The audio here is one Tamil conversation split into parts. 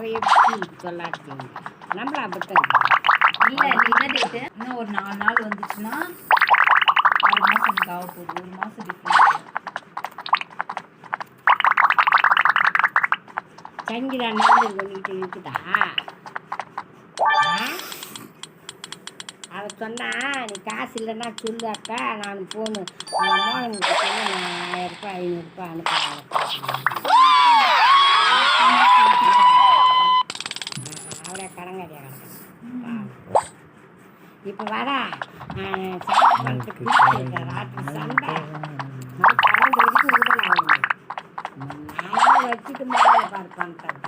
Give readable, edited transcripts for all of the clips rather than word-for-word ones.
அவள் எப்படி சொல்லாட்டு நம்மள அப்படித்தான் இல்லை என்ன டேட்டு இன்னும் ஒரு 4 நாள் வந்துச்சுன்னா 6 மாதம் எனக்கு ஆக போகுது. 1 மாதம் டிஃப்ரெண்ட். சங்கிதா நடந்து பண்ணிக்கிட்டு இருக்குதா? அவள் சொன்னா நீ காசு இல்லைன்னா சொல்லு அக்கா, நான் போகணும் மோகனுக்கு சொல்லி நான் 1000 ரூபாய் 500 ரூபாய் அனுப்புகிறேன். அவளே கடங்காரியா கிடக்கேன். இப்போ வரா சாப்பிட்டு ராத்திரி சண்டை கடன் எடுத்து விடலாம். நானும் வச்சுட்டு மேலே பார்ப்பான்ட்டேன்.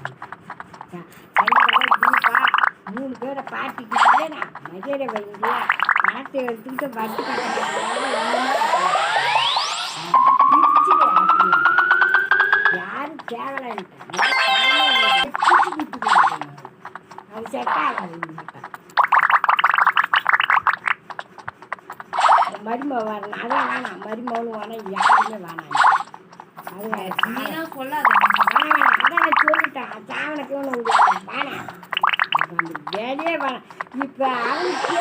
தீபா 3 பேரை பாட்டிக்கிட்டே நான் மரியாதை வைங்க பணத்தை எடுத்துக்கிட்டு வட்டி கட்ட யாரும் தேவலைன்ட்டேன். அது செட் ஆகாது. மருமக வரணும் அதான் வேணாம். மருமகனும் வேணாம், யாருமே வேணாம். நீலாம் சொல்லாத. அதான் சொல்லிட்டான் சாவனுக்கு வேணாம், அந்த வேலையே வேணாம். இப்போ அவனுக்கு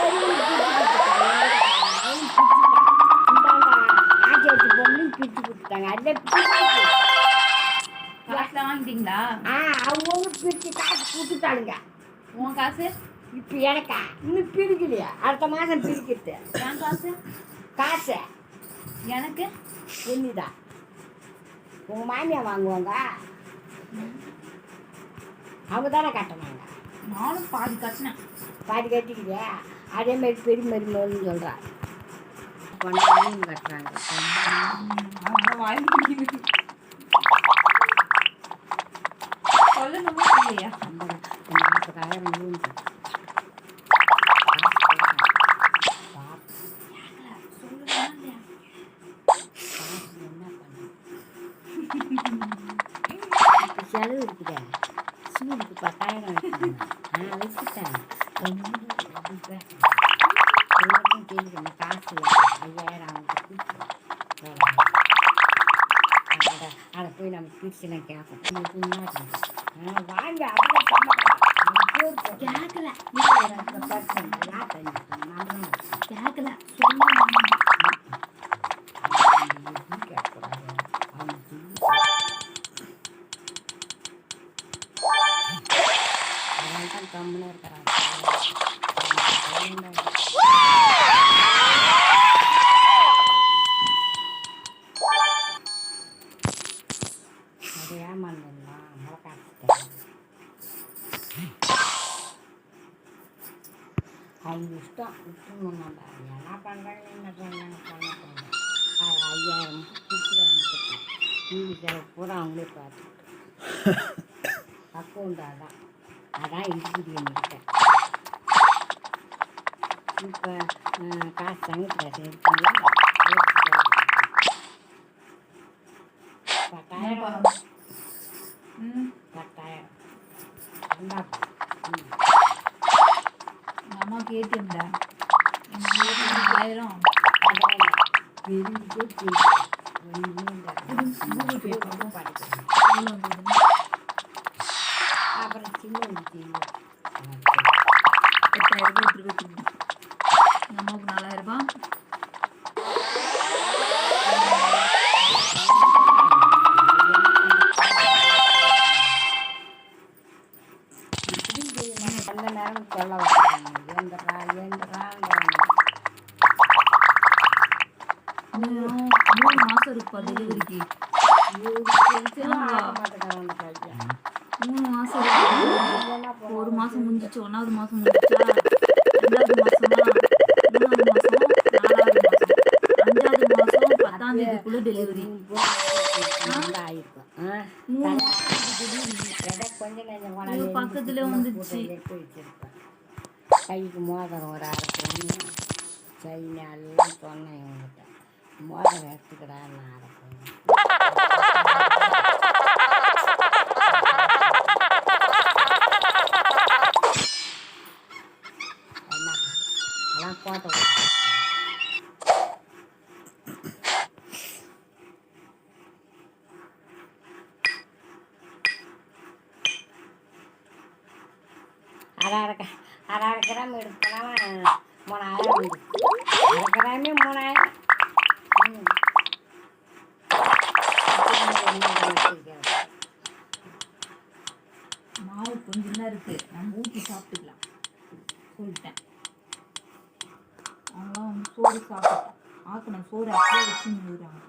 ஆட்சி வச்சு பொண்ணு பிரித்து கொடுத்துட்டாங்க. அதில் காசுலாம் வாங்கிட்டீங்களா? அவங்க பிரித்து காசு கொடுத்துட்டாளுங்க. உன் காசு இப்போ எனக்கா இன்னும் பிரிக்கலையா? அடுத்த மாதம் பிரிக்கிறது. என் காசு காசு எனக்கு என்னதான் உங்கள் மாமியார் வாங்குவாங்க, அவங்க தானே கட்டினாங்க. நானும் பாதி கட்டினேன். பாதி கட்டிக்கிறியா? அதேமாதிரி பெரிய மருமகன்னு சொல்கிறா. பொண்ணு கட்டுறாங்க. சொல்லணுமா இல்லையா? 40,000 செலவு இருக்குதே. சூடுக்கு 10,000 வச்சுட்டேன். எல்லாத்தையும் கேள்வி காசு 5,000 அவங்களுக்கு அதை போய் நம்ம பிரிச்சுலாம் கேட்போம். வாங்க கேட்கல கேட்கல கம்முன்னு இருக்கிறாங்க. அது ஏமாந்தா மழை காத்துட்டேன். அவங்க இஷ்டம் விட்டுணும். நம்ம என்ன பண்ணுறாங்க என்ன பண்ணுறாங்க பண்ண போகிறோம். 5,000 கொடுத்துட்டு டிவி பூரா அவங்களே பார்த்துக்கிட்டு அக்கௌண்ட் அதான் இருக்குது என்கிட்ட. இப்போ காசு சங்கத்தில் சேர்த்துங்களா 10,000 இருந்தாப்பா. அம்மாவுக்கு ஏடிஎம்டா 4,000 பெருந்துட்டு கூகுள் பே படிக்கிறேன். அப்புறம் சின்ன ரூபாய் 8,000 அம்மாவுக்கு 4,000 ரூபாய். அந்த நேரம் சொல்ல வர்றாங்க ஏண்டா 3 மாசம் இருக்குப்பா டெலிவரிக்கு. 3 மாசம் 1 மாசம் முடிஞ்சிச்சு. 1வது மாசம் முடிஞ்சிச்சா, 2வது மாசமா, 3வது மாசம், 4வது மாசம், 5வது மாசம் 10ஆம் தேதிக்குள்ள டெலிவரி. பக்கத்துல வந்துச்சு. கைக்கு மோதிரம் ஒரு 1/2 பவுன் செயின் எல்லாம் சொன்னேன் இவங்ககிட்ட. மோதிரம் எடுத்துக்கடா 1/2 பவுன். அதெல்லாம் போட்டோம். அரை கிராம் எடுத்தோம்னா 3000 வந்து அரை கிராமே 3000. ம் மாவு கொஞ்சம் தான் இருக்கு, நம்ம ஊற்றி சாப்பிட்டுக்கலாம் சொல்லிட்டேன். அவங்களாம் வந்து சோறு சாப்பிட்டோம், ஆக்கணும் சோறு அப்படியே வச்சு நிறுறாங்க.